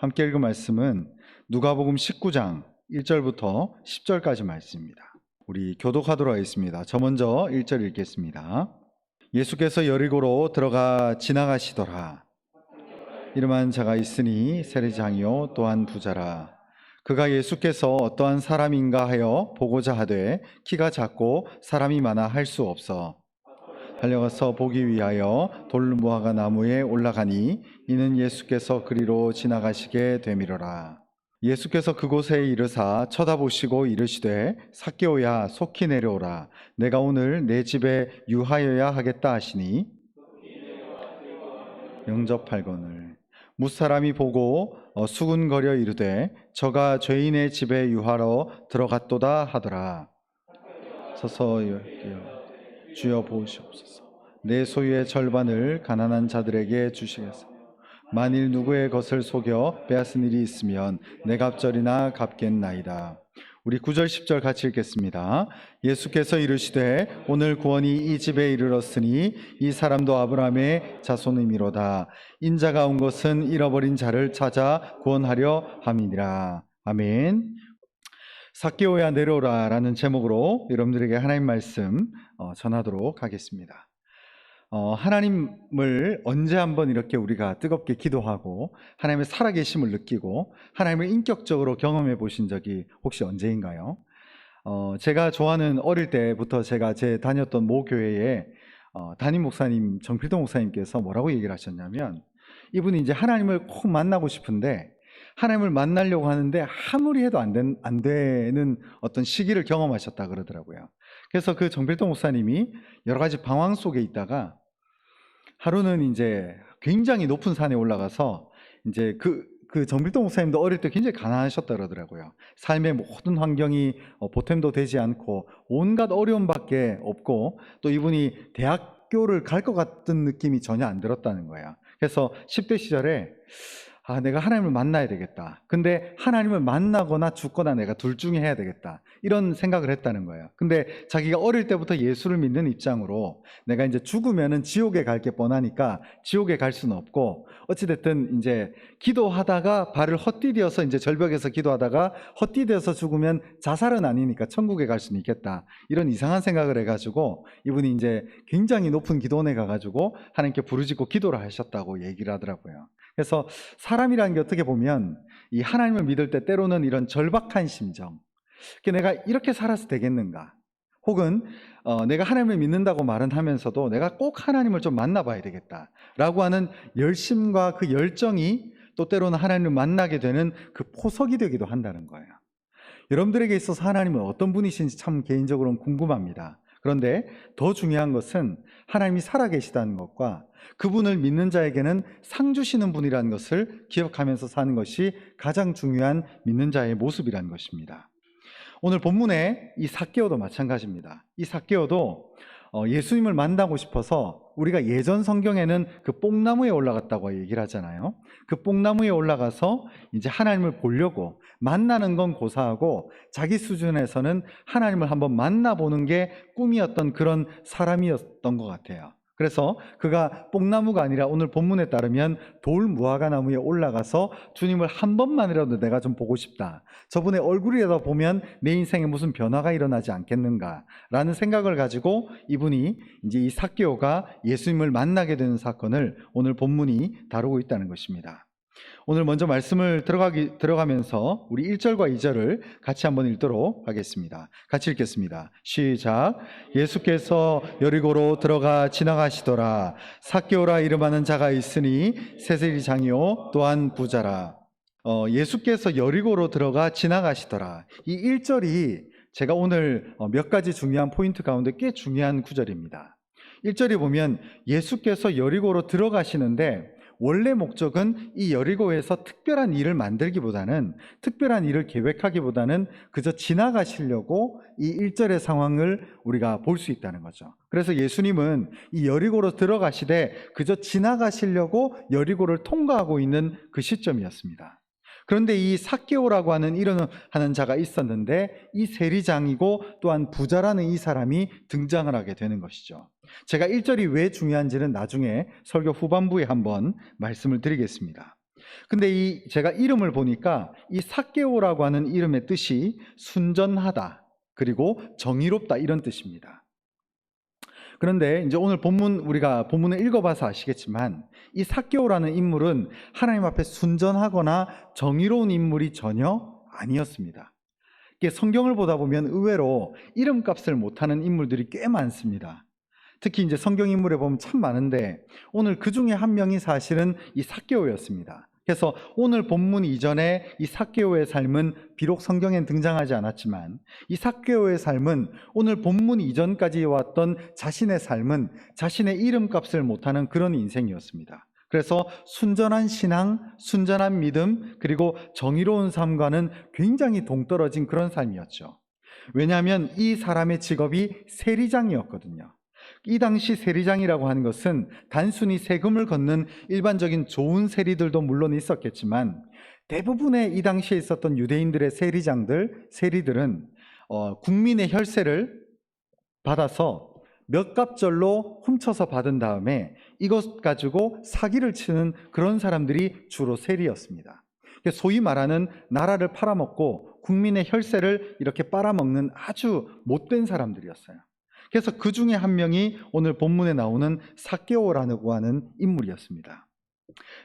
함께 읽은 말씀은 누가복음 19장 1절부터 10절까지 말씀입니다. 우리 교독하도록 하겠습니다. 저 먼저 1절 읽겠습니다. 예수께서 여리고로 들어가 지나가시더라. 이름한 자가 있으니 세리장이요 또한 부자라. 그가 예수께서 어떠한 사람인가 하여 보고자 하되 키가 작고 사람이 많아 할 수 없어 달려가서 보기 위하여 돌무화과 나무에 올라가니 이는 예수께서 그리로 지나가시게 되미러라. 예수께서 그곳에 이르사 쳐다보시고 이르시되 삭개오야 속히 내려오라. 내가 오늘 내 집에 유하여야 하겠다 하시니 영접할거늘 무사람이 보고 수군거려 이르되 저가 죄인의 집에 유하러 들어갔도다 하더라. 서서 주여 보시옵소서. 내 소유의 절반을 가난한 자들에게 주시겠소서. 만일 누구의 것을 속여 빼앗은 일이 있으면 내 갑절이나 갚겠나이다. 우리 9절 10절 같이 읽겠습니다. 예수께서 이르시되 오늘 구원이 이 집에 이르렀으니 이 사람도 아브라함의 자손이미로다. 인자가 온 것은 잃어버린 자를 찾아 구원하려 함이니라. 아멘. 삭개오야 내려오라 라는 제목으로 여러분들에게 하나님 말씀 전하도록 하겠습니다. 하나님을 언제 한번 이렇게 우리가 뜨겁게 기도하고 하나님의 살아계심을 느끼고 하나님을 인격적으로 경험해 보신 적이 혹시 언제인가요? 제가 좋아하는 어릴 때부터 제가 다녔던 모교회에 담임 목사님 정필동 목사님께서 뭐라고 얘기를 하셨냐면, 이분이 이제 하나님을 꼭 만나고 싶은데 하나님을 만나려고 하는데 아무리 해도 안 되는 어떤 시기를 경험하셨다 그러더라고요. 그래서 그 정필동 목사님이 여러 가지 방황 속에 있다가 하루는 이제 굉장히 높은 산에 올라가서 이제 그 정필동 목사님도 어릴 때 굉장히 가난하셨다 그러더라고요. 삶의 모든 환경이 보탬도 되지 않고 온갖 어려움밖에 없고, 또 이분이 대학교를 갈 것 같은 느낌이 전혀 안 들었다는 거예요. 그래서 10대 시절에 내가 하나님을 만나야 되겠다. 근데 하나님을 만나거나 죽거나 내가 둘 중에 해야 되겠다. 이런 생각을 했다는 거예요. 근데 자기가 어릴 때부터 예수를 믿는 입장으로 내가 이제 죽으면은 지옥에 갈 게 뻔하니까 지옥에 갈 수는 없고, 어찌됐든 이제 기도하다가 발을 헛디뎌서 이제 절벽에서 기도하다가 헛디뎌서 죽으면 자살은 아니니까 천국에 갈 수는 있겠다. 이런 이상한 생각을 해가지고 이분이 이제 굉장히 높은 기도원에 가가지고 하나님께 부르짖고 기도를 하셨다고 얘기를 하더라고요. 그래서 사람이라는 게 어떻게 보면 이 하나님을 믿을 때 때로는 이런 절박한 심정, 내가 이렇게 살아서 되겠는가, 혹은 내가 하나님을 믿는다고 말은 하면서도 내가 꼭 하나님을 좀 만나봐야 되겠다라고 하는 열심과 그 열정이 또 때로는 하나님을 만나게 되는 그 포석이 되기도 한다는 거예요. 여러분들에게 있어서 하나님은 어떤 분이신지 참 개인적으로는 궁금합니다. 그런데 더 중요한 것은 하나님이 살아계시다는 것과 그분을 믿는 자에게는 상 주시는 분이라는 것을 기억하면서 사는 것이 가장 중요한 믿는 자의 모습이라는 것입니다. 오늘 본문에 이 삭개오도 마찬가지입니다. 이 삭개오도 예수님을 만나고 싶어서, 우리가 예전 성경에는 그 뽕나무에 올라갔다고 얘기를 하잖아요. 그 뽕나무에 올라가서 이제 하나님을 보려고, 만나는 건 고사하고 자기 수준에서는 하나님을 한번 만나보는 게 꿈이었던 그런 사람이었던 것 같아요. 그래서 그가 뽕나무가 아니라 오늘 본문에 따르면 돌무화과 나무에 올라가서 주님을 한 번만이라도 내가 좀 보고 싶다, 저분의 얼굴이라도 보면 내 인생에 무슨 변화가 일어나지 않겠는가라는 생각을 가지고 이분이 이제 이 삭개오가 예수님을 만나게 되는 사건을 오늘 본문이 다루고 있다는 것입니다. 오늘 먼저 말씀을 들어가면서 우리 1절과 2절을 같이 한번 읽도록 하겠습니다. 같이 읽겠습니다. 시작. 예수께서 여리고로 들어가 지나가시더라. 삭개오라 이름하는 자가 있으니 세리장이요 또한 부자라. 예수께서 여리고로 들어가 지나가시더라. 이 1절이 제가 오늘 몇 가지 중요한 포인트 가운데 꽤 중요한 구절입니다. 1절에 보면 예수께서 여리고로 들어가시는데, 원래 목적은 이 여리고에서 특별한 일을 만들기보다는, 특별한 일을 계획하기보다는 그저 지나가시려고 이 1절의 상황을 우리가 볼 수 있다는 거죠. 그래서 예수님은 이 여리고로 들어가시되 그저 지나가시려고 여리고를 통과하고 있는 그 시점이었습니다. 그런데 이 삭개오라고 하는 하는 자가 있었는데, 이 세리장이고 또한 부자라는 이 사람이 등장을 하게 되는 것이죠. 제가 1절이 왜 중요한지는 나중에 설교 후반부에 한번 말씀을 드리겠습니다. 근데 제가 이름을 보니까 이 삭개오라고 하는 이름의 뜻이 순전하다, 그리고 정의롭다, 이런 뜻입니다. 그런데 이제 오늘 우리가 본문을 읽어봐서 아시겠지만 이 삭개오라는 인물은 하나님 앞에 순전하거나 정의로운 인물이 전혀 아니었습니다. 성경을 보다 보면 의외로 이름값을 못하는 인물들이 꽤 많습니다. 특히 이제 성경 인물에 보면 참 많은데 오늘 그 중에 한 명이 사실은 이 삭개오였습니다. 그래서 오늘 본문 이전에 이 삭개오의 삶은 비록 성경엔 등장하지 않았지만 이 삭개오의 삶은 오늘 본문 이전까지 왔던 자신의 삶은 자신의 이름값을 못하는 그런 인생이었습니다. 그래서 순전한 신앙, 순전한 믿음, 그리고 정의로운 삶과는 굉장히 동떨어진 그런 삶이었죠. 왜냐하면 이 사람의 직업이 세리장이었거든요. 이 당시 세리장이라고 하는 것은 단순히 세금을 걷는 일반적인 좋은 세리들도 물론 있었겠지만 대부분의 이 당시에 있었던 유대인들의 세리들은 국민의 혈세를 받아서 몇 갑절로 훔쳐서 받은 다음에 이것 가지고 사기를 치는 그런 사람들이 주로 세리였습니다. 소위 말하는 나라를 팔아먹고 국민의 혈세를 이렇게 빨아먹는 아주 못된 사람들이었어요. 그래서 그 중에 한 명이 오늘 본문에 나오는 삭개오라고 하는 인물이었습니다.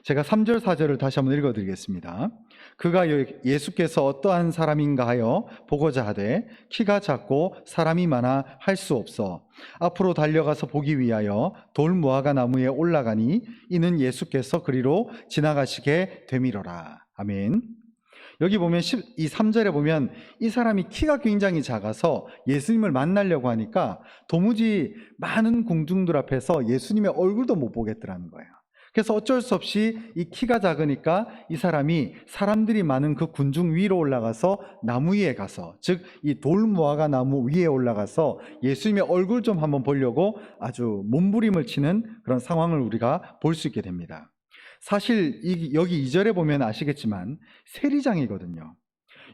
제가 3절 4절을 다시 한번 읽어드리겠습니다. 그가 예수께서 어떠한 사람인가 하여 보고자 하되 키가 작고 사람이 많아 할 수 없어 앞으로 달려가서 보기 위하여 돌무화과 나무에 올라가니 이는 예수께서 그리로 지나가시게 되미러라. 아멘. 여기 보면 이 3절에 보면 이 사람이 키가 굉장히 작아서 예수님을 만나려고 하니까 도무지 많은 공중들 앞에서 예수님의 얼굴도 못 보겠더라는 거예요. 그래서 어쩔 수 없이 이 키가 작으니까 이 사람이 사람들이 많은 그 군중 위로 올라가서 나무 위에 가서, 즉 이 돌무화과 나무 위에 올라가서 예수님의 얼굴 좀 한번 보려고 아주 몸부림을 치는 그런 상황을 우리가 볼 수 있게 됩니다. 사실 여기 2절에 보면 아시겠지만 세리장이거든요.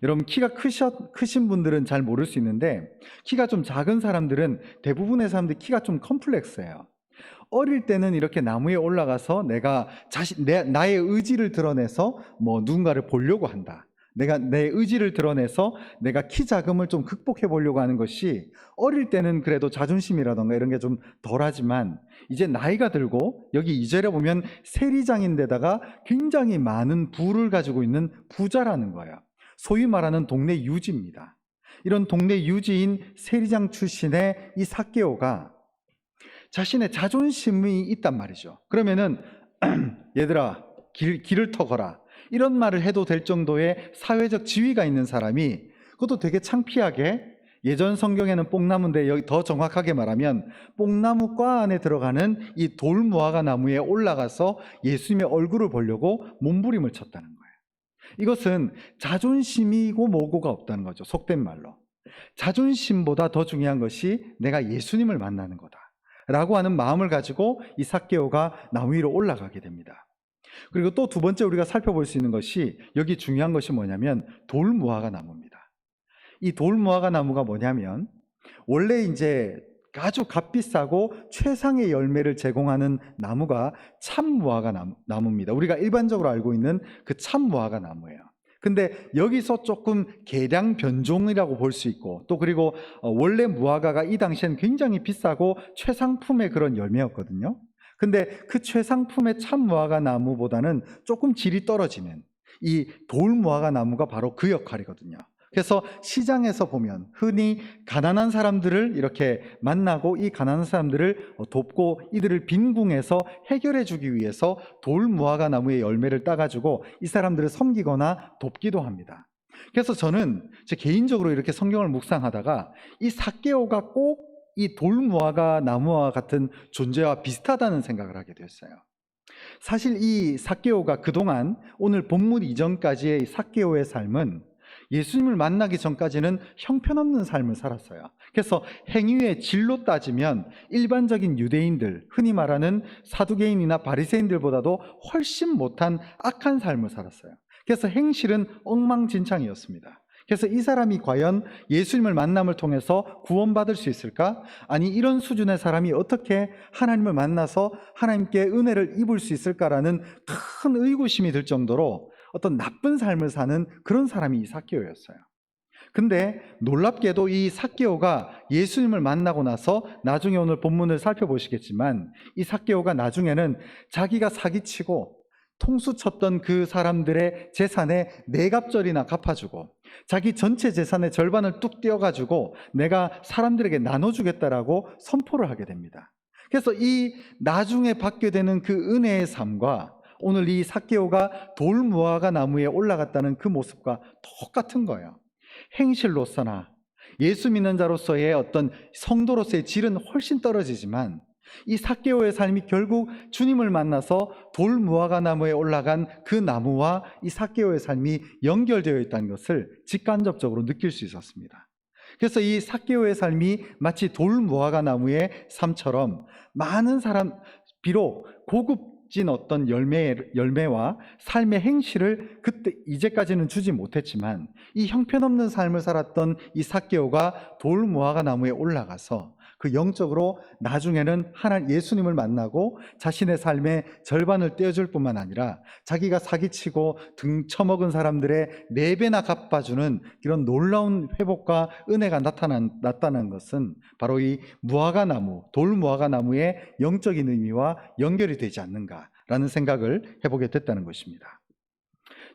여러분, 키가 크신 분들은 잘 모를 수 있는데 키가 좀 작은 사람들은, 대부분의 사람들이 키가 좀 컴플렉스예요. 어릴 때는 이렇게 나무에 올라가서 나의 의지를 드러내서 누군가를 보려고 한다. 내 의지를 드러내서 내가 키 작음을 좀 극복해 보려고 하는 것이 어릴 때는 그래도 자존심이라던가 이런 게 좀 덜하지만 이제 나이가 들고 여기 2절에 보면 세리장인데다가 굉장히 많은 부를 가지고 있는 부자라는 거예요. 소위 말하는 동네 유지입니다. 이런 동네 유지인 세리장 출신의 이 삭개오가 자신의 자존심이 있단 말이죠. 그러면은 얘들아 길을 터거라, 이런 말을 해도 될 정도의 사회적 지위가 있는 사람이, 그것도 되게 창피하게, 예전 성경에는 뽕나무인데 여기 더 정확하게 말하면 뽕나무과 안에 들어가는 이 돌무화과 나무에 올라가서 예수님의 얼굴을 보려고 몸부림을 쳤다는 거예요. 이것은 자존심이고 뭐고가 없다는 거죠. 속된 말로. 자존심보다 더 중요한 것이 내가 예수님을 만나는 거다 라고 하는 마음을 가지고 이 삭개오가 나무 위로 올라가게 됩니다. 그리고 또 두 번째 우리가 살펴볼 수 있는 것이, 여기 중요한 것이 뭐냐면 돌무화과 나무입니다. 이 돌무화과 나무가 뭐냐면 원래 이제 아주 값비싸고 최상의 열매를 제공하는 나무가 참무화과 나무입니다. 우리가 일반적으로 알고 있는 그 참무화과 나무예요. 근데 여기서 조금 개량 변종이라고 볼 수 있고, 또 그리고 원래 무화과가 이 당시엔 굉장히 비싸고 최상품의 그런 열매였거든요. 근데 그 최상품의 참무화과 나무보다는 조금 질이 떨어지는 이 돌무화과 나무가 바로 그 역할이거든요. 그래서 시장에서 보면 흔히 가난한 사람들을 이렇게 만나고 이 가난한 사람들을 돕고 이들을 빈궁에서 해결해 주기 위해서 돌무화과 나무의 열매를 따가지고 이 사람들을 섬기거나 돕기도 합니다. 그래서 저는 제 개인적으로 이렇게 성경을 묵상하다가 이 삭개오가 꼭 이 돌무화과 나무와 같은 존재와 비슷하다는 생각을 하게 됐어요. 사실 이 삭개오가 그동안 오늘 본문 이전까지의 삭개오의 삶은 예수님을 만나기 전까지는 형편없는 삶을 살았어요. 그래서 행위의 질로 따지면 일반적인 유대인들, 흔히 말하는 사두개인이나 바리새인들보다도 훨씬 못한 악한 삶을 살았어요. 그래서 행실은 엉망진창이었습니다. 그래서 이 사람이 과연 예수님을 만남을 통해서 구원받을 수 있을까? 아니, 이런 수준의 사람이 어떻게 하나님을 만나서 하나님께 은혜를 입을 수 있을까라는 큰 의구심이 들 정도로 어떤 나쁜 삶을 사는 그런 사람이 이 삭개오였어요. 근데 놀랍게도 이 삭개오가 예수님을 만나고 나서, 나중에 오늘 본문을 살펴보시겠지만, 이 삭개오가 나중에는 자기가 사기치고 통수 쳤던 그 사람들의 재산의 4갑절이나 갚아주고, 자기 전체 재산의 절반을 뚝 떼어가지고 내가 사람들에게 나눠주겠다라고 선포를 하게 됩니다. 그래서 이 나중에 받게 되는 그 은혜의 삶과 오늘 이 삭개오가 돌무화과 나무에 올라갔다는 그 모습과 똑같은 거예요. 행실로서나 예수 믿는 자로서의 어떤 성도로서의 질은 훨씬 떨어지지만, 이 삭개오의 삶이 결국 주님을 만나서 돌무화과 나무에 올라간 그 나무와 이 삭개오의 삶이 연결되어 있다는 것을 직간접적으로 느낄 수 있었습니다. 그래서 이 삭개오의 삶이 마치 돌무화과 나무의 삶처럼 많은 사람, 비록 고급진 어떤 열매와 삶의 행실을 그때 이제까지는 주지 못했지만, 이 형편없는 삶을 살았던 이 삭개오가 돌무화과 나무에 올라가서 그 영적으로 나중에는 예수님을 만나고 자신의 삶의 절반을 떼어줄 뿐만 아니라 자기가 사기치고 등 처먹은 사람들의 4배나 갚아주는 이런 놀라운 회복과 은혜가 나타난 것은 바로 이 무화과 나무, 돌무화과 나무의 영적인 의미와 연결이 되지 않는가라는 생각을 해보게 됐다는 것입니다.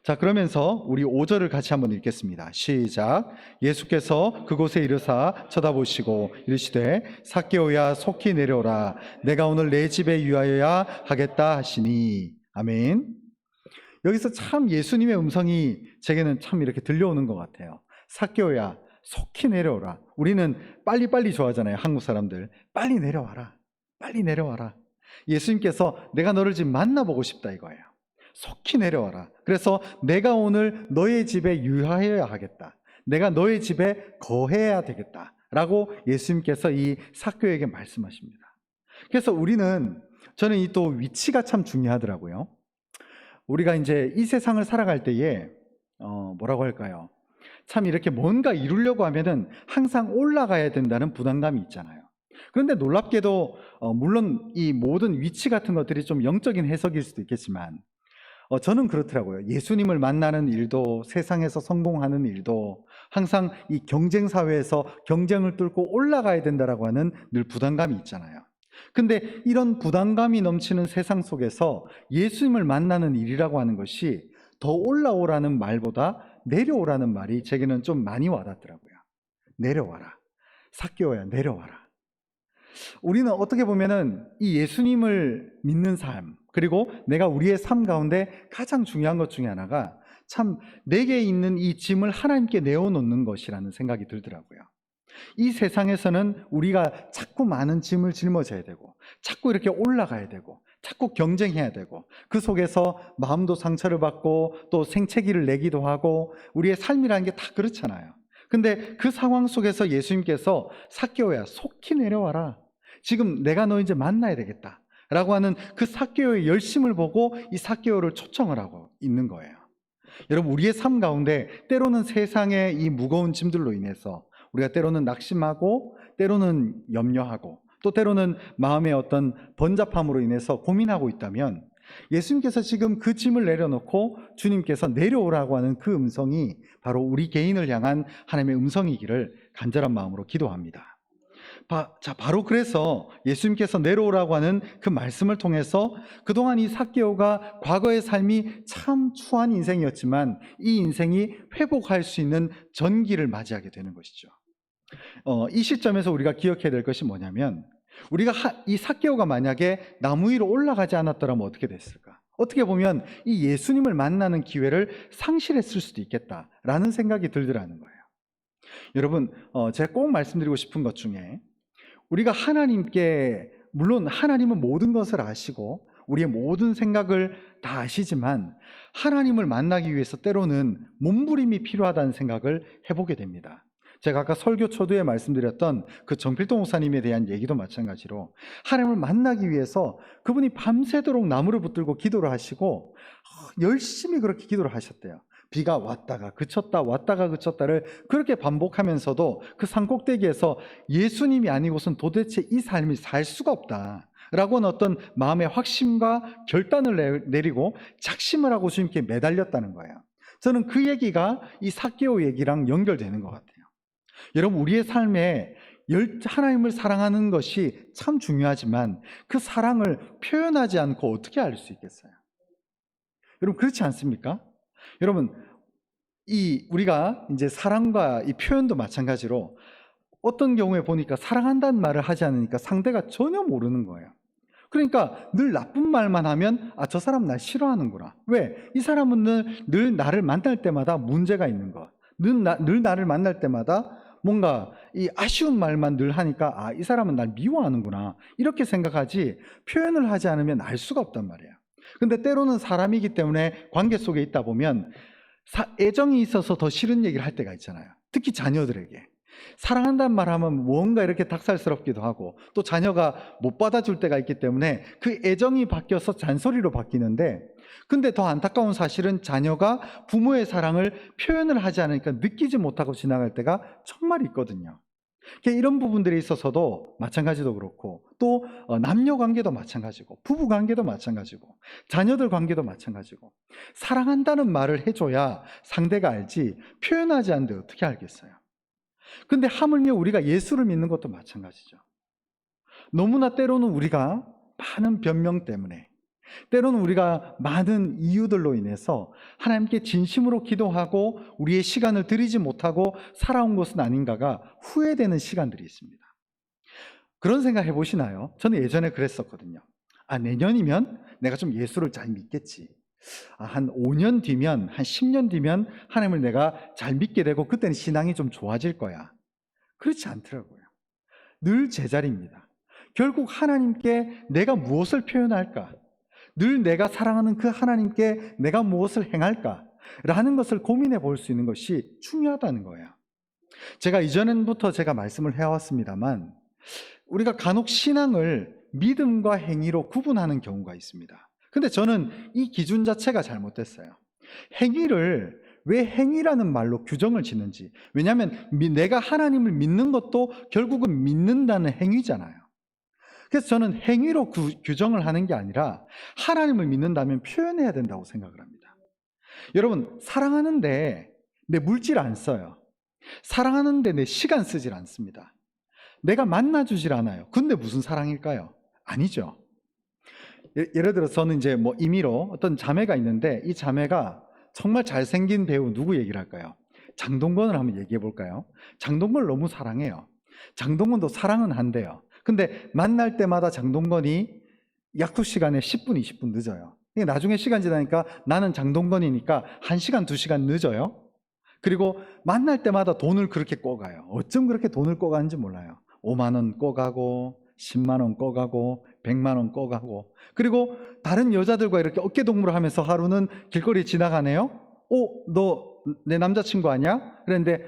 자, 그러면서 우리 5절을 같이 한번 읽겠습니다. 시작. 예수께서 그곳에 이르사 쳐다보시고 이르시되 삭개오야 속히 내려오라. 내가 오늘 내 집에 유하여야 하겠다 하시니. 아멘. 여기서 참 예수님의 음성이 제게는 참 이렇게 들려오는 것 같아요. 삭개오야 속히 내려오라. 우리는 빨리빨리 좋아하잖아요. 한국 사람들. 빨리 내려와라. 빨리 내려와라. 예수님께서 내가 너를 지금 만나보고 싶다 이거예요. 속히 내려와라. 그래서 내가 오늘 너의 집에 유하여야 하겠다. 내가 너의 집에 거해야 되겠다. 라고 예수님께서 이 삭개오에게 말씀하십니다. 그래서 저는 이 또 위치가 참 중요하더라고요. 우리가 이제 이 세상을 살아갈 때에, 뭐라고 할까요? 참 이렇게 뭔가 이루려고 하면은 항상 올라가야 된다는 부담감이 있잖아요. 그런데 놀랍게도, 물론 이 모든 위치 같은 것들이 좀 영적인 해석일 수도 있겠지만, 저는 그렇더라고요. 예수님을 만나는 일도, 세상에서 성공하는 일도 항상 이 경쟁 사회에서 경쟁을 뚫고 올라가야 된다라고 하는 늘 부담감이 있잖아요. 근데 이런 부담감이 넘치는 세상 속에서 예수님을 만나는 일이라고 하는 것이 더 올라오라는 말보다 내려오라는 말이 제게는 좀 많이 와닿더라고요. 내려와라. 삭개오야, 내려와라. 우리는 어떻게 보면은 이 예수님을 믿는 삶, 그리고 내가 우리의 삶 가운데 가장 중요한 것 중에 하나가 참 내게 있는 이 짐을 하나님께 내어놓는 것이라는 생각이 들더라고요. 이 세상에서는 우리가 자꾸 많은 짐을 짊어져야 되고, 자꾸 이렇게 올라가야 되고, 자꾸 경쟁해야 되고, 그 속에서 마음도 상처를 받고 또 생채기를 내기도 하고, 우리의 삶이라는 게 다 그렇잖아요. 근데 그 상황 속에서 예수님께서 삭개오야 속히 내려와라. 지금 내가 너 이제 만나야 되겠다 라고 하는 그 삭개오의 열심을 보고 이 삭개오를 초청을 하고 있는 거예요. 여러분, 우리의 삶 가운데 때로는 세상의 이 무거운 짐들로 인해서 우리가 때로는 낙심하고, 때로는 염려하고, 또 때로는 마음의 어떤 번잡함으로 인해서 고민하고 있다면, 예수님께서 지금 그 짐을 내려놓고 주님께서 내려오라고 하는 그 음성이 바로 우리 개인을 향한 하나님의 음성이기를 간절한 마음으로 기도합니다. 바로 그래서 예수님께서 내려오라고 하는 그 말씀을 통해서 그동안 이 삭개오가 과거의 삶이 참 추한 인생이었지만 이 인생이 회복할 수 있는 전기를 맞이하게 되는 것이죠. 이 시점에서 우리가 기억해야 될 것이 뭐냐면, 우리가 이 삭개오가 만약에 나무 위로 올라가지 않았더라면 어떻게 됐을까? 어떻게 보면 이 예수님을 만나는 기회를 상실했을 수도 있겠다라는 생각이 들더라는 거예요. 여러분, 제가 꼭 말씀드리고 싶은 것 중에, 우리가 하나님께, 물론 하나님은 모든 것을 아시고 우리의 모든 생각을 다 아시지만 하나님을 만나기 위해서 때로는 몸부림이 필요하다는 생각을 해보게 됩니다. 제가 아까 설교 초두에 말씀드렸던 그 정필동 목사님에 대한 얘기도 마찬가지로, 하나님을 만나기 위해서 그분이 밤새도록 나무를 붙들고 기도를 하시고 열심히 그렇게 기도를 하셨대요. 비가 왔다가 그쳤다 왔다가 그쳤다를 그렇게 반복하면서도 그 산꼭대기에서 예수님이 아니고선 도대체 이 삶이 살 수가 없다 라고는 어떤 마음의 확신과 결단을 내리고 작심을 하고 주님께 매달렸다는 거예요. 저는 그 얘기가 이 삭개오 얘기랑 연결되는 것 같아요. 여러분, 우리의 삶에 하나님을 사랑하는 것이 참 중요하지만 그 사랑을 표현하지 않고 어떻게 알 수 있겠어요? 여러분, 그렇지 않습니까? 여러분, 우리가 이제 사랑과 이 표현도 마찬가지로 어떤 경우에 보니까 사랑한다는 말을 하지 않으니까 상대가 전혀 모르는 거예요. 그러니까 늘 나쁜 말만 하면 저 사람 날 싫어하는구나. 왜? 이 사람은 늘 나를 만날 때마다 문제가 있는 거. 늘 나를 만날 때마다 뭔가 이 아쉬운 말만 늘 하니까 이 사람은 날 미워하는구나. 이렇게 생각하지 표현을 하지 않으면 알 수가 없단 말이에요. 근데 때로는 사람이기 때문에 관계 속에 있다 보면 애정이 있어서 더 싫은 얘기를 할 때가 있잖아요. 특히 자녀들에게. 사랑한다는 말 하면 뭔가 이렇게 닭살스럽기도 하고 또 자녀가 못 받아줄 때가 있기 때문에 그 애정이 바뀌어서 잔소리로 바뀌는데, 근데 더 안타까운 사실은 자녀가 부모의 사랑을 표현을 하지 않으니까 느끼지 못하고 지나갈 때가 정말 있거든요. 이런 부분들에 있어서도 마찬가지도 그렇고 또 남녀 관계도 마찬가지고 부부 관계도 마찬가지고 자녀들 관계도 마찬가지고 사랑한다는 말을 해줘야 상대가 알지 표현하지 않는데 어떻게 알겠어요? 근데 하물며 우리가 예수를 믿는 것도 마찬가지죠. 너무나 때로는 우리가 많은 변명 때문에, 때로는 우리가 많은 이유들로 인해서 하나님께 진심으로 기도하고 우리의 시간을 드리지 못하고 살아온 것은 아닌가가 후회되는 시간들이 있습니다. 그런 생각 해보시나요? 저는 예전에 그랬었거든요. 내년이면 내가 좀 예수를 잘 믿겠지. 한 5년 뒤면, 한 10년 뒤면 하나님을 내가 잘 믿게 되고 그때는 신앙이 좀 좋아질 거야. 그렇지 않더라고요. 늘 제자리입니다. 결국 하나님께 내가 무엇을 표현할까? 늘 내가 사랑하는 그 하나님께 내가 무엇을 행할까? 라는 것을 고민해 볼 수 있는 것이 중요하다는 거예요. 제가 이전부터 제가 말씀을 해왔습니다만 우리가 간혹 신앙을 믿음과 행위로 구분하는 경우가 있습니다. 근데 저는 이 기준 자체가 잘못됐어요. 행위를 왜 행위라는 말로 규정을 짓는지. 왜냐하면 내가 하나님을 믿는 것도 결국은 믿는다는 행위잖아요. 그래서 저는 행위로 규정을 하는 게 아니라 하나님을 믿는다면 표현해야 된다고 생각을 합니다. 여러분, 사랑하는데 내 물질 안 써요. 사랑하는데 내 시간 쓰질 않습니다. 내가 만나주질 않아요. 근데 무슨 사랑일까요? 아니죠. 예를 들어 저는 이제 임의로 어떤 자매가 있는데 이 자매가 정말 잘생긴 배우 누구 얘기를 할까요? 장동건을 한번 얘기해 볼까요? 장동건을 너무 사랑해요. 장동건도 사랑은 한대요. 근데 만날 때마다 장동건이 약속 시간에 10분, 20분 늦어요. 나중에 시간 지나니까 나는 장동건이니까 1시간, 2시간 늦어요. 그리고 만날 때마다 돈을 그렇게 꿔가요. 어쩜 그렇게 돈을 꿔가는지 몰라요. 5만 원 꿔가고 10만 원 꿔가고 100만 원 꿔가고, 그리고 다른 여자들과 이렇게 어깨동무를 하면서 하루는 길거리 지나가네요. 너 내 남자친구 아니야? 그랬는데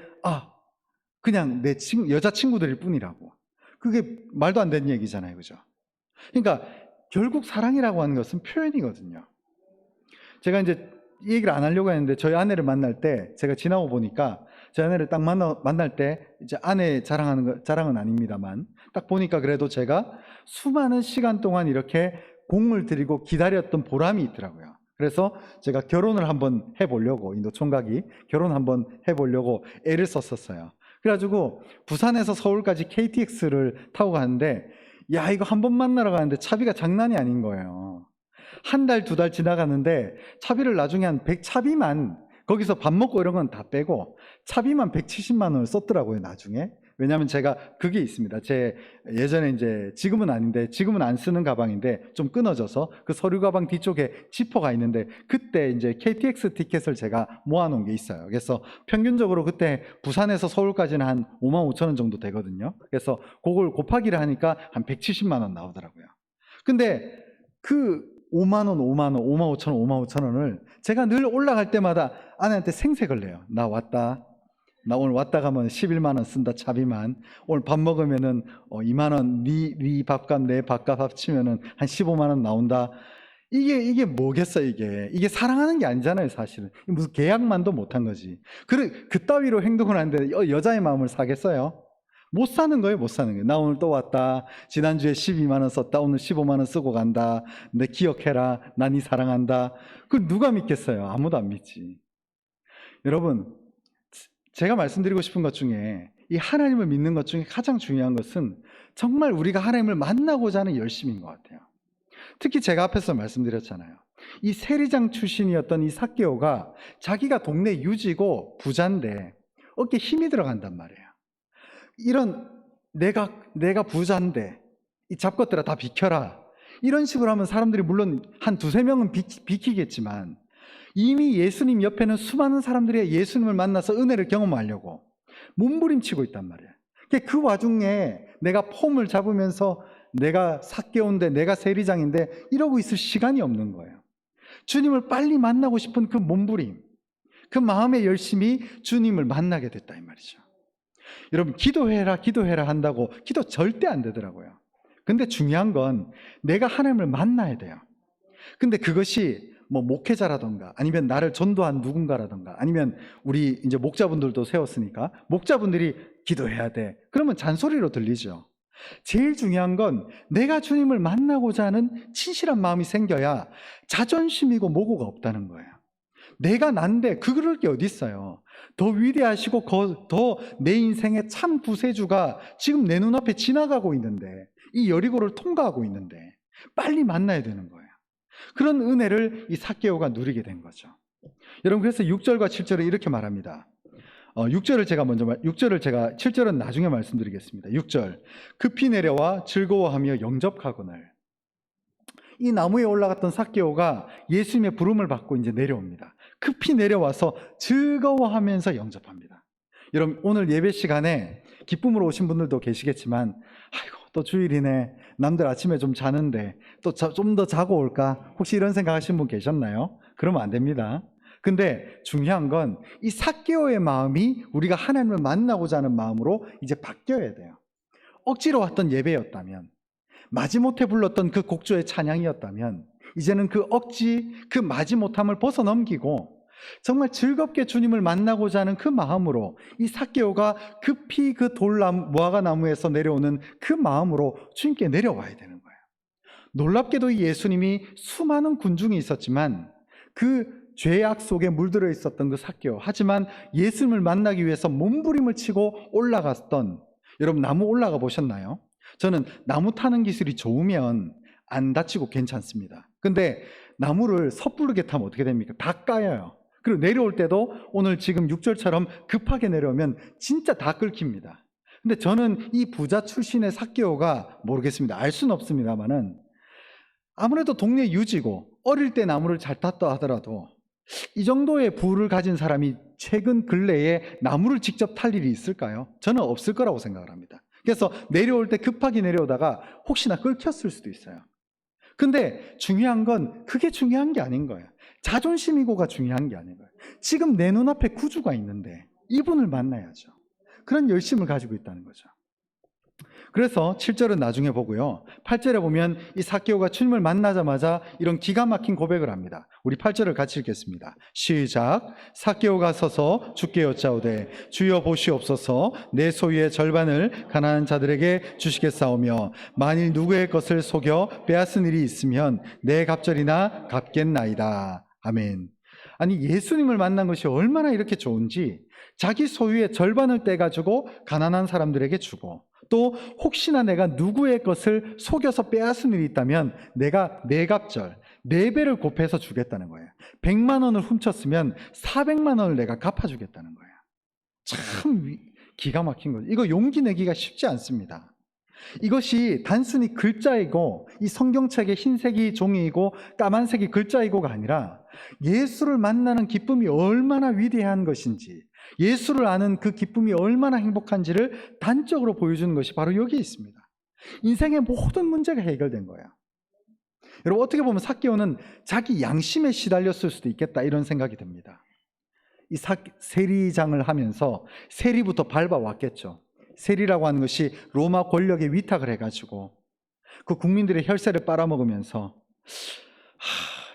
그냥 내 여자친구들일 뿐이라고. 그게 말도 안 되는 얘기잖아요. 그죠? 그러니까 결국 사랑이라고 하는 것은 표현이거든요. 제가 이제 이 얘기를 안 하려고 했는데 저희 아내를 만날 때 제가 지나고 보니까 저희 아내를 딱 만날 때 이제 아내 자랑은 아닙니다만 딱 보니까 그래도 제가 수많은 시간 동안 이렇게 공을 들이고 기다렸던 보람이 있더라고요. 그래서 제가 결혼을 한번 해보려고, 이 노총각이 결혼 한번 해보려고 애를 썼었어요. 그래가지고 부산에서 서울까지 KTX를 타고 가는데 이거 한 번 만나러 가는데 차비가 장난이 아닌 거예요. 한 달, 2달 지나가는데 차비를 나중에 차비만 거기서 밥 먹고 이런 건 다 빼고 차비만 170만 원을 썼더라고요, 나중에. 왜냐하면 제가 그게 있습니다. 제 예전에 이제 지금은 아닌데 지금은 안 쓰는 가방인데 좀 끊어져서 그 서류 가방 뒤쪽에 지퍼가 있는데 그때 이제 KTX 티켓을 제가 모아놓은 게 있어요. 그래서 평균적으로 그때 부산에서 서울까지는 한 5만 5천 원 정도 되거든요. 그래서 그걸 곱하기를 하니까 한 170만 원 나오더라고요. 근데 그 5만 원, 5만 원, 5만 5천 원, 5만 5천 원을 제가 늘 올라갈 때마다 아내한테 생색을 내요. 나 왔다. 나 오늘 왔다 가면 11만 원 쓴다, 차비만. 오늘 밥 먹으면은 2만 원, 네 밥값 내 밥값 합치면은 한 15만 원 나온다. 이게 뭐겠어, 이게 사랑하는 게 아니잖아요, 사실은. 무슨 계약만도 못한 거지. 그따위로 행동을 하는데 여자의 마음을 사겠어요? 못 사는 거예요, 못 사는 거예요. 나 오늘 또 왔다. 지난주에 12만 원 썼다. 오늘 15만 원 쓰고 간다. 내 기억해라. 나 네 사랑한다. 그걸 누가 믿겠어요? 아무도 안 믿지. 여러분, 제가 말씀드리고 싶은 것 중에 이 하나님을 믿는 것 중에 가장 중요한 것은 정말 우리가 하나님을 만나고자 하는 열심인 것 같아요. 특히 제가 앞에서 말씀드렸잖아요. 이 세리장 출신이었던 이 삭개오가 자기가 동네 유지고 부자인데 어깨에 힘이 들어간단 말이에요. 이런 내가 부자인데 이 잡것들아 다 비켜라. 이런 식으로 하면 사람들이 물론 한 두세 명은 비키겠지만 이미 예수님 옆에는 수많은 세리들이 예수님을 만나서 은혜를 경험하려고 몸부림치고 있단 말이에요. 그 와중에 내가 폼을 잡으면서 내가 삭개오인데 내가 세리장인데 이러고 있을 시간이 없는 거예요. 주님을 빨리 만나고 싶은 그 몸부림, 그 마음의 열심이 주님을 만나게 됐다 이 말이죠. 여러분, 기도해라 한다고 기도 절대 안 되더라고요. 근데 중요한 건 내가 하나님을 만나야 돼요. 근데 그것이 뭐 목회자라던가 아니면 나를 전도한 누군가라던가 아니면 우리 이제 목자분들도 세웠으니까 목자분들이 기도해야 돼. 그러면 잔소리로 들리죠. 제일 중요한 건 내가 주님을 만나고자 하는 진실한 마음이 생겨야 자존심이고 모고가 없다는 거예요. 내가 난데 그럴 게 어디 있어요. 더 위대하시고 더 내 인생의 참 구세주가 지금 내 눈앞에 지나가고 있는데 이 여리고를 통과하고 있는데 빨리 만나야 되는 거예요. 그런 은혜를 이 삭개오가 누리게 된 거죠. 여러분, 그래서 6절과 7절에 이렇게 말합니다. 6절을 제가 7절은 나중에 말씀드리겠습니다. 6절, 급히 내려와 즐거워하며 영접하거늘. 이 나무에 올라갔던 삭개오가 예수님의 부름을 받고 이제 내려옵니다. 급히 내려와서 즐거워하면서 영접합니다. 여러분, 오늘 예배 시간에 기쁨으로 오신 분들도 계시겠지만 아이고 또 주일이네, 남들 아침에 좀 자는데 또 좀 더 자고 올까, 혹시 이런 생각하시는 분 계셨나요? 그러면 안 됩니다. 근데 중요한 건 이 삭개오의 마음이 우리가 하나님을 만나고자 하는 마음으로 이제 바뀌어야 돼요. 억지로 왔던 예배였다면, 마지못해 불렀던 그 곡조의 찬양이었다면 이제는 그 억지, 그 마지못함을 벗어넘기고 정말 즐겁게 주님을 만나고자 하는 그 마음으로 이 삭개오가 급히 그 무화과 나무에서 내려오는 그 마음으로 주님께 내려와야 되는 거예요. 놀랍게도 이 예수님이 수많은 군중이 있었지만 그 죄악 속에 물들어 있었던 그 삭개오, 하지만 예수님을 만나기 위해서 몸부림을 치고 올라갔던, 여러분 나무 올라가 보셨나요? 저는 나무 타는 기술이 좋으면 안 다치고 괜찮습니다. 근데 나무를 섣부르게 타면 어떻게 됩니까? 다 까여요. 그리고 내려올 때도 오늘 지금 6절처럼 급하게 내려오면 진짜 다 끓깁니다. 근데 저는 이 부자 출신의 삭개오가 모르겠습니다. 알 수는 없습니다만은 아무래도 동네 유지고 어릴 때 나무를 잘 탔다 하더라도 이 정도의 부를 가진 사람이 최근 근래에 나무를 직접 탈 일이 있을까요? 저는 없을 거라고 생각을 합니다. 그래서 내려올 때 급하게 내려오다가 혹시나 끓였을 수도 있어요. 근데 중요한 건 그게 중요한 게 아닌 거예요. 자존심이고가 중요한 게 아닌 거예요. 지금 내 눈앞에 구주가 있는데 이분을 만나야죠. 그런 열심을 가지고 있다는 거죠. 그래서 7절은 나중에 보고요, 8절에 보면 이 삭개오가 주님을 만나자마자 이런 기가 막힌 고백을 합니다. 우리 8절을 같이 읽겠습니다. 시작. 삭개오가 서서 주께 여짜오되 주여 보시옵소서, 내 소유의 절반을 가난한 자들에게 주시겠사오며 만일 누구의 것을 속여 빼앗은 일이 있으면 내 갑절이나 갚겠나이다. 아멘. 아니, 예수님을 만난 것이 얼마나 이렇게 좋은지 자기 소유의 절반을 떼가지고 가난한 사람들에게 주고, 또 혹시나 내가 누구의 것을 속여서 빼앗은 일이 있다면 내가 네 갑절, 4배를 곱해서 주겠다는 거예요. 100만 원을 훔쳤으면 400만 원을 내가 갚아주겠다는 거예요. 참 기가 막힌 거죠. 이거 용기 내기가 쉽지 않습니다. 이것이 단순히 글자이고 이 성경책의 흰색이 종이이고 까만색이 글자이고가 아니라 예수를 만나는 기쁨이 얼마나 위대한 것인지, 예수를 아는 그 기쁨이 얼마나 행복한지를 단적으로 보여주는 것이 바로 여기에 있습니다. 인생의 모든 문제가 해결된 거예요. 여러분, 어떻게 보면 삭개오는 자기 양심에 시달렸을 수도 있겠다 이런 생각이 듭니다. 이 세리장을 하면서 세리부터 밟아왔겠죠. 세리라고 하는 것이 로마 권력에 위탁을 해가지고 그 국민들의 혈세를 빨아먹으면서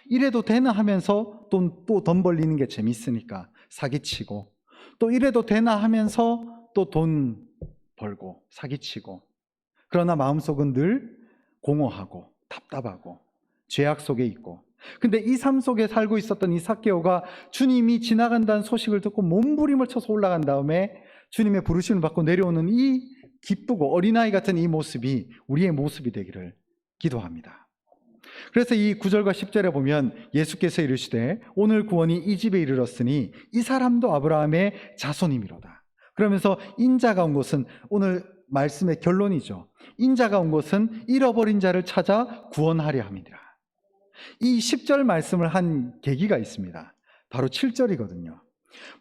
이래도 되나 하면서 또 돈 벌리는 게 재밌으니까 사기치고, 또 이래도 되나 하면서 또 돈 벌고 사기치고, 그러나 마음속은 늘 공허하고 답답하고 죄악 속에 있고. 근데 이 삶 속에 살고 있었던 이 삭개오가 주님이 지나간다는 소식을 듣고 몸부림을 쳐서 올라간 다음에 주님의 부르심을 받고 내려오는 이 기쁘고 어린아이 같은 이 모습이 우리의 모습이 되기를 기도합니다. 그래서 이 9절과 10절에 보면 예수께서 이르시되 오늘 구원이 이 집에 이르렀으니 이 사람도 아브라함의 자손이미로다. 그러면서 인자가 온 곳은, 오늘 말씀의 결론이죠. 인자가 온 곳은 잃어버린 자를 찾아 구원하려 함이니라. 이 10절 말씀을 한 계기가 있습니다. 바로 7절이거든요.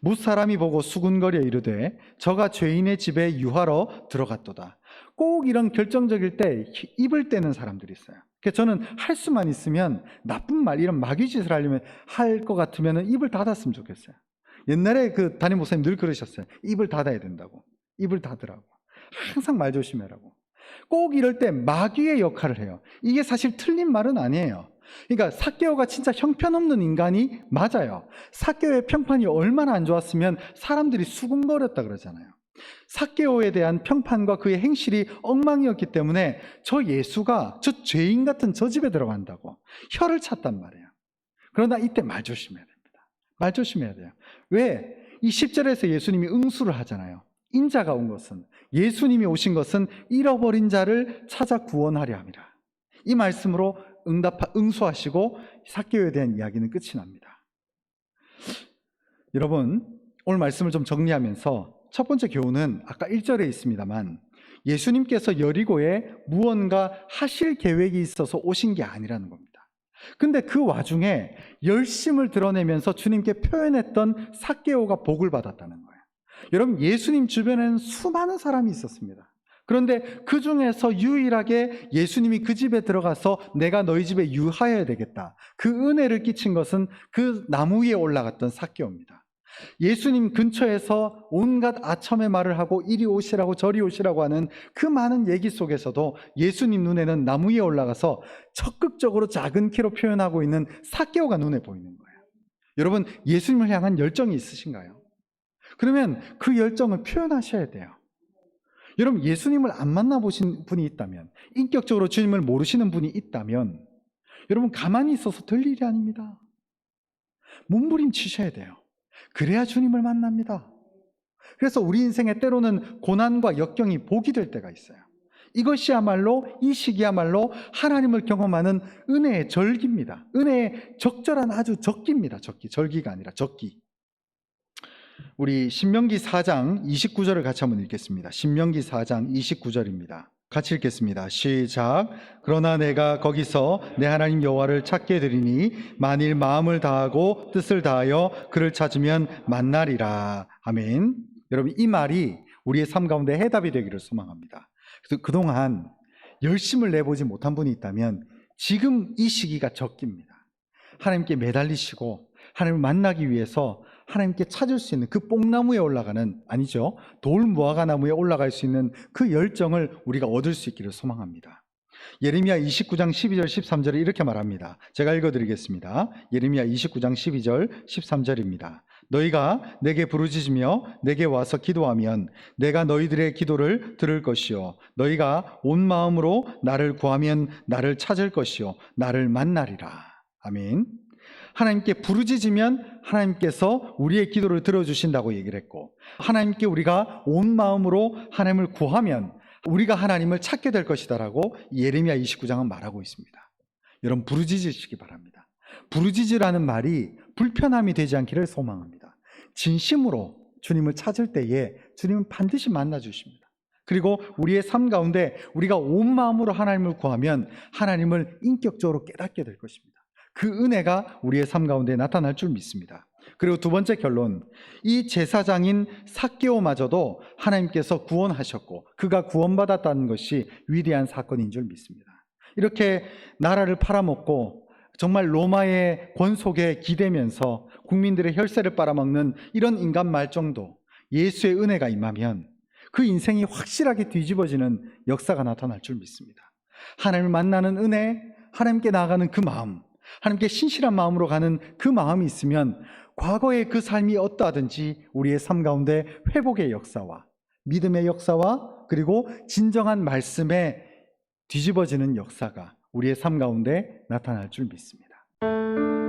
무사람이 보고 수군거려 이르되 저가 죄인의 집에 유하러 들어갔도다. 꼭 이런 결정적일 때 입을 떼는 사람들이 있어요. 그래서 저는 할 수만 있으면 나쁜 말, 이런 마귀짓을 하려면 할 것 같으면 입을 닫았으면 좋겠어요. 옛날에 그 담임 목사님 늘 그러셨어요. 입을 닫아야 된다고. 입을 닫으라고. 항상 말 조심해라고. 꼭 이럴 때 마귀의 역할을 해요. 이게 사실 틀린 말은 아니에요. 그러니까 삭개오가 진짜 형편없는 인간이 맞아요. 삭개오의 평판이 얼마나 안 좋았으면 사람들이 수군거렸다 그러잖아요. 삭개오에 대한 평판과 그의 행실이 엉망이었기 때문에 저 예수가 저 죄인 같은 저 집에 들어간다고 혀를 찼단 말이에요. 그러나 이때 말 조심해야 됩니다. 말 조심해야 돼요. 왜? 이 10절에서 예수님이 응수를 하잖아요. 인자가 온 것은, 예수님이 오신 것은 잃어버린 자를 찾아 구원하려 함이라. 이 말씀으로 응수하시고 삭개오에 대한 이야기는 끝이 납니다. 여러분, 오늘 말씀을 좀 정리하면서 첫 번째 교훈은 아까 1절에 있습니다만 예수님께서 여리고에 무언가 하실 계획이 있어서 오신 게 아니라는 겁니다. 근데 그 와중에 열심을 드러내면서 주님께 표현했던 삭개오가 복을 받았다는 거예요. 여러분, 예수님 주변에는 수많은 사람이 있었습니다. 그런데 그 중에서 유일하게 예수님이 그 집에 들어가서 내가 너희 집에 유하여야 되겠다, 그 은혜를 끼친 것은 그 나무 위에 올라갔던 삭개오입니다. 예수님 근처에서 온갖 아첨의 말을 하고 이리 오시라고 저리 오시라고 하는 그 많은 얘기 속에서도 예수님 눈에는 나무 위에 올라가서 적극적으로 작은 키로 표현하고 있는 삭개오가 눈에 보이는 거예요. 여러분, 예수님을 향한 열정이 있으신가요? 그러면 그 열정을 표현하셔야 돼요. 여러분, 예수님을 안 만나보신 분이 있다면, 인격적으로 주님을 모르시는 분이 있다면 여러분, 가만히 있어서 될 일이 아닙니다. 몸부림치셔야 돼요. 그래야 주님을 만납니다. 그래서 우리 인생에 때로는 고난과 역경이 복이 될 때가 있어요. 이것이야말로, 이 시기야말로 하나님을 경험하는 은혜의 절기입니다. 은혜의 적절한 아주 적기입니다. 절기가 아니라 적기. 우리 신명기 4장 29절을 같이 한번 읽겠습니다. 신명기 4장 29절입니다. 같이 읽겠습니다. 시작. 그러나 내가 거기서 내 하나님 여호와를 찾게 되리니 만일 마음을 다하고 뜻을 다하여 그를 찾으면 만나리라. 아멘. 여러분, 이 말이 우리의 삶 가운데 해답이 되기를 소망합니다. 그래서 그동안 열심을 내보지 못한 분이 있다면 지금 이 시기가 적기입니다. 하나님께 매달리시고 하나님을 만나기 위해서 하나님께 찾을 수 있는 그 뽕나무에 올라가는, 아니죠, 돌무화과나무에 올라갈 수 있는 그 열정을 우리가 얻을 수 있기를 소망합니다. 예레미야 29장 12절 13절에 이렇게 말합니다. 제가 읽어드리겠습니다. 예레미야 29장 12절 13절입니다. 너희가 내게 부르짖으며 내게 와서 기도하면 내가 너희들의 기도를 들을 것이요 너희가 온 마음으로 나를 구하면 나를 찾을 것이요 나를 만나리라. 아멘. 하나님께 부르짖으면 하나님께서 우리의 기도를 들어주신다고 얘기를 했고, 하나님께 우리가 온 마음으로 하나님을 구하면 우리가 하나님을 찾게 될 것이다라고 예레미야 29장은 말하고 있습니다. 여러분, 부르짖으시기 바랍니다. 부르짖으라는 말이 불편함이 되지 않기를 소망합니다. 진심으로 주님을 찾을 때에 주님은 반드시 만나주십니다. 그리고 우리의 삶 가운데 우리가 온 마음으로 하나님을 구하면 하나님을 인격적으로 깨닫게 될 것입니다. 그 은혜가 우리의 삶 가운데 나타날 줄 믿습니다. 그리고 두 번째 결론, 이 제사장인 삭개오마저도 하나님께서 구원하셨고 그가 구원받았다는 것이 위대한 사건인 줄 믿습니다. 이렇게 나라를 팔아먹고 정말 로마의 권속에 기대면서 국민들의 혈세를 빨아먹는 이런 인간 말정도 예수의 은혜가 임하면 그 인생이 확실하게 뒤집어지는 역사가 나타날 줄 믿습니다. 하나님을 만나는 은혜, 하나님께 나아가는 그 마음, 하나님께 신실한 마음으로 가는 그 마음이 있으면 과거의 그 삶이 어떠하든지 우리의 삶 가운데 회복의 역사와 믿음의 역사와 그리고 진정한 말씀에 뒤집어지는 역사가 우리의 삶 가운데 나타날 줄 믿습니다.